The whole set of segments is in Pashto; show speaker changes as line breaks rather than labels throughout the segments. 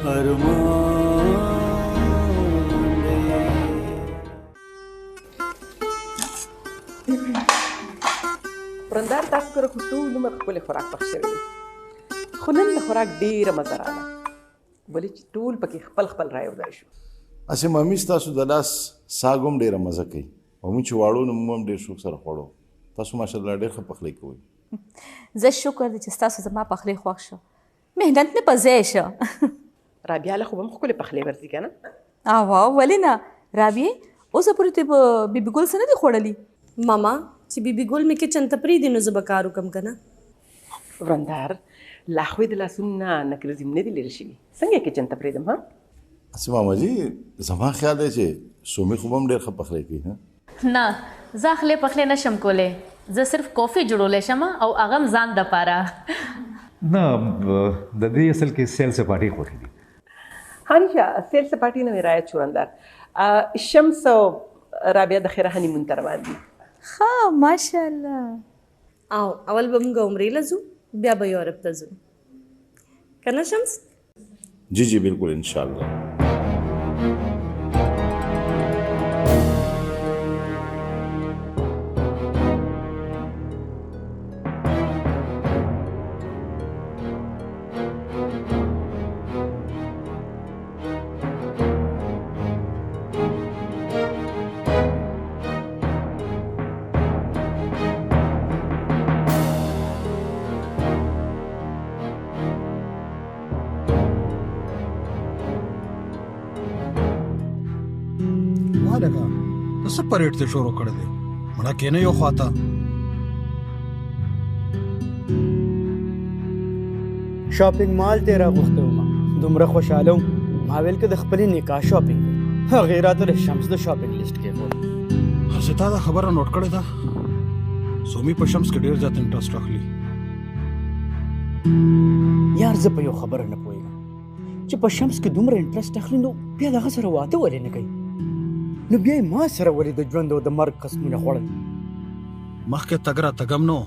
برندار تاسو کره خو ټول عمر خپل خوراک پخ شوی دی خو نن د خوراک ډیره مزه راغله ولې چې ټول پکې خپل خپل رایو ځای شو
اسې مامي ستاسو د لاس ساګ هم ډېره مزه کوي او موږ چې واړو نو موږ هم ډېر شوق سره خوړو تاسو ماشاءالله ډېر ښه پخلی کوئ
زه شکر دی چې ستاسو زما پخلی خوښ شو محنت مې په ځای شه
رابعه له خو به هم ښکلې پخلی ورځي که نه
اوا ولې نه رابعې اوسه پورې ته به بیبي ګل څه نه دي خوړلي
ماما چې بیبي ګل مې کچن ته پرېږدي نو زه به کار وکړم که نه
ورندار لا خو یې د لاسونو نه نکریزم نه دي لرې شوي څنګه یې کچن ته پرېږدم ها
اسې ماما جي زما خیال دی چې سومي خو به هم ډېر ښه پخلی کوي ها
نه زه اخلی پخلی نشم کولی زه صرف کافي جوړولی شم او هغه هم ځان دپاره
نه د دې اصل کې سیل سپاټي خوښې دي
هانشا سیل سپاټي نه مې رایت شو ورندار شمس او رابعه د خیره هنیمون ته روان دي
ښه ماشاءالله
او اول به موږ عمرې له ځو بیا به یورپ ته ځو که نه شمس
جی جی بالکل انشاءالله
لګه د څه پریډ ته شروع کړی دی مړه کېنه یو خواته
شاپینګ مال ته راغوښته وم دومره خوشاله وم ما ویل که د خپلې نکاح شاپینګ کوي هغې راته د شمس د شاپینګ لیسټ کېښود
هسې تا دا خبره نوټ کړې ده سومي په شمس کې ډېر زیات انټرسټ اخلي
یار زه په یو خبره نه پوهېږم چې په شمس کې دومره انټرسټ اخلي نو بیا د هغه سره واده ولې نه کوي نو بیا یې ما سره ولې د ژوند او د مرګ قسمونه خوړل
مخکې تګ راتګ هم نو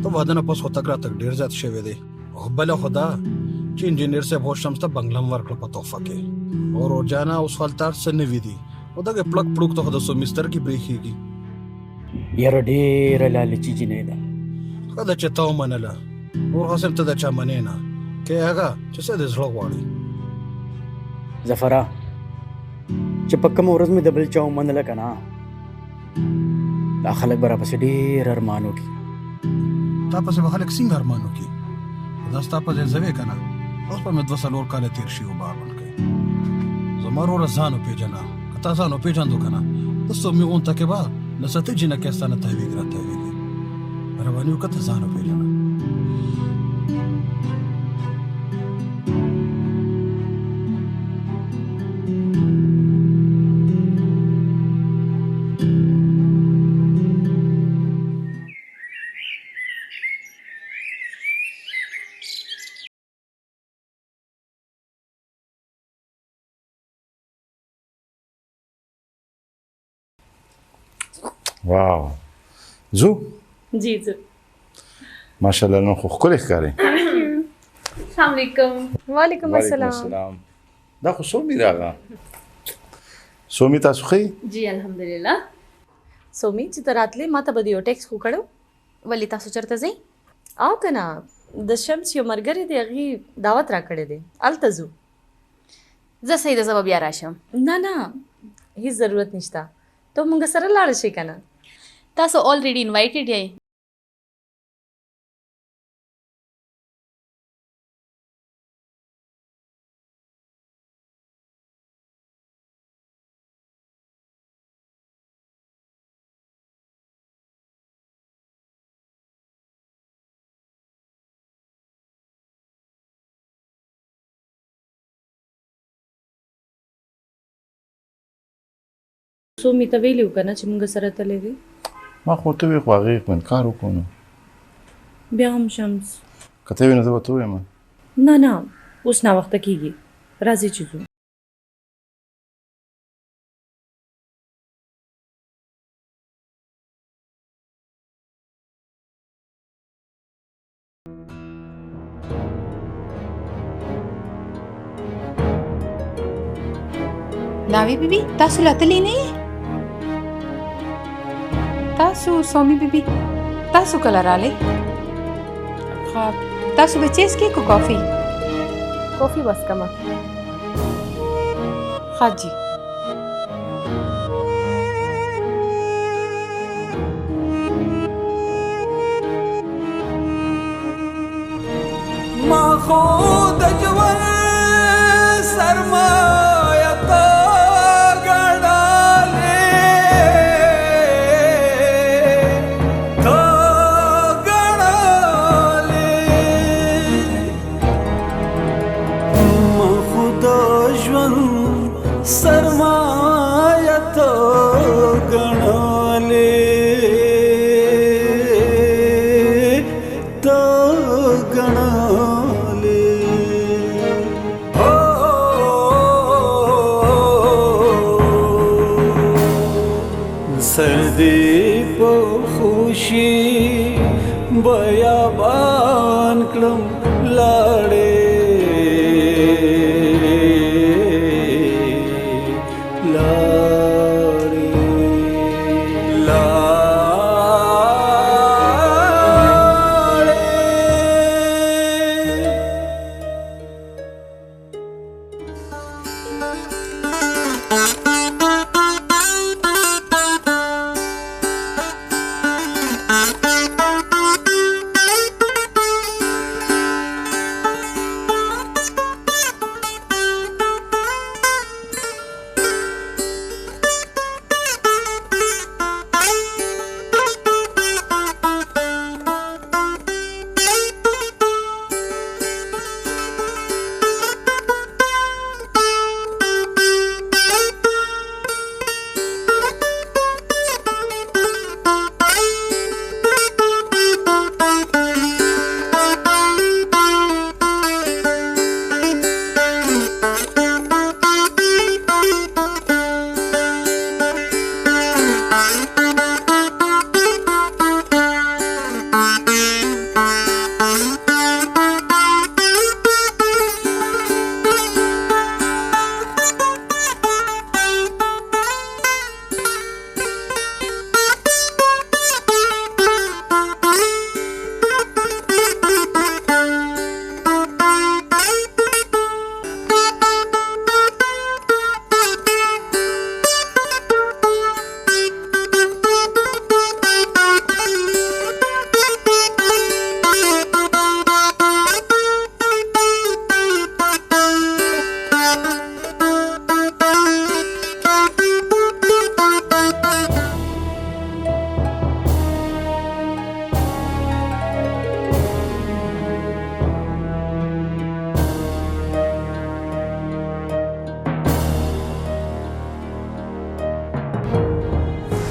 ته واده نه پس خو تګ راتګ ډېر زیات شوی دی خو بله خو دا چې انجینر صاحب هو شمس ته بنګله هم ورکړه په تحفه کې او روجانه اوس فلتار څه نوي دي او دغه پړک پړوک ته خو د سومي سترګې برېښېږي
یاره ډېره لالچي جینۍ ده
ښه ده چې ته ومنله نور حاصل ته د چا منې نه کې هغه چې څه د زړه غواړي
ظفره چې په کومه ورځ مې د بل چا ومنله که نه دا خلک به راپسې ډېر ارمان وکړي
تا پسې به خلک څنګه ارمان وکړي دا ستا په ځای زه وې که نه اوس به مې 2-4 کاله تېر شي وبارون کوي زما وروره ځان وپېژنه که تا ځان وپېژندو که نه د سومي غونته کې به نسته جینکۍ ستا نه تاویږي راتاویږي مهرباني وکړه ته ځان وپېژنه
واو زو
جی زه
ماشاءالله نو خو ښکلې ښکارې
السلام علیکم
وعلیکم السلام
دا خو سومي راغله سومي تاسو ښه
جی الحمدلله
سومي چې ته راتلې ما ته به د یو ټیکس خو کړو
ولې تاسو چېرته ځئ
او که نه د شمس یو ملګری دی هغې دعوت را کړی دی هلته ځو
زه صحیح ده زه به بیا راشم
نه نه هیڅ ضرورت نشته ته مونږ سره لاړ شي که نه
تاسو already invited یئ
سومي ته ویلي وو که نه چې مونږ سره تللی دی
ما خو ورته وویل خو هغې انکار وکړو نو
بیا هم شمس
که ته وي نو زه به ته ووایم
نه نه اوس ناوخته کېږي راځئ چې ځو
ناوی بیبي تاسو لا تللی نه یې؟ تاسو سومي بیبي تاسو کله رالی؟ ښه تاسو به چیس کې کو کافي؟
कॉफ़ी बस कमा
ښه جي
ما خود جوان سرمایه تا گڑاله تا گڑاله ما خود جوان سرمایه تا گڑاله تا گڑاله سردی په خوشي بیابان کلم لاړې لاړې لاړې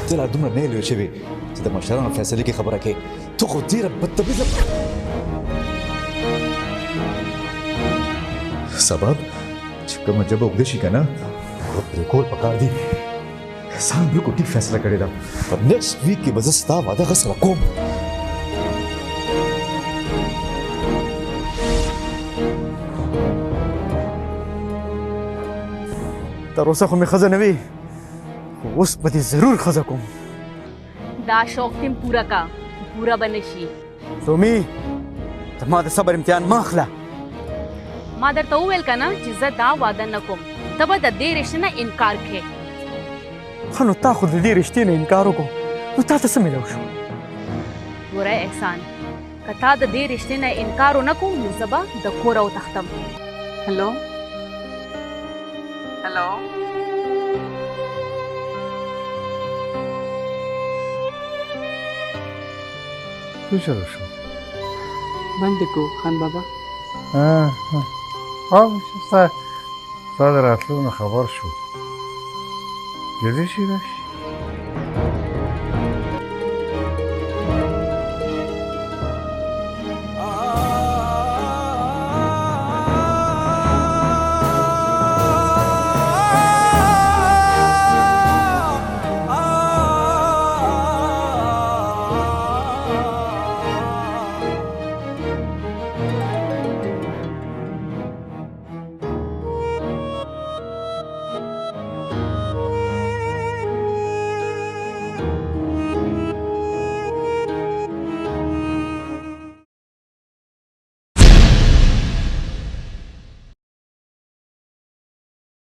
ته لا دومره نه لوی شوې چې د مشرانو فیصلې کې خبره کوې ته خو ډېره بدتمیزه سبب چې کومه ژبه اوږده شي که نه هغه پرېښول پکار دي احسان بالکل ټیک فیصله کړې ده په نیکسټ ویک کې به زه ستا واده هغه سره کوم
تر اوسه خو مې ښځه نه وي خو اوس به دې ضرور ښځه کوم
دا شوق تیم پورا کا پورا بنشي
سومي ته ما د صبر امتحان مه اخله
ما درته وویل که نه چې زه دا واده نه کوم ته به د دې رشتې نه انکار کړې
ښه نو تا خو د دې رشتې نه انکار وکړو نو تا ته څه میلاو شو
ګوره احسان که تا د دې رشتې نه انکار ونه کړو نو زه به د کوره وتښتم
هلو هلو
څه چلو شو
بند کو خان بابا
ستا د راتلو نه خبر شو جدي شي راشي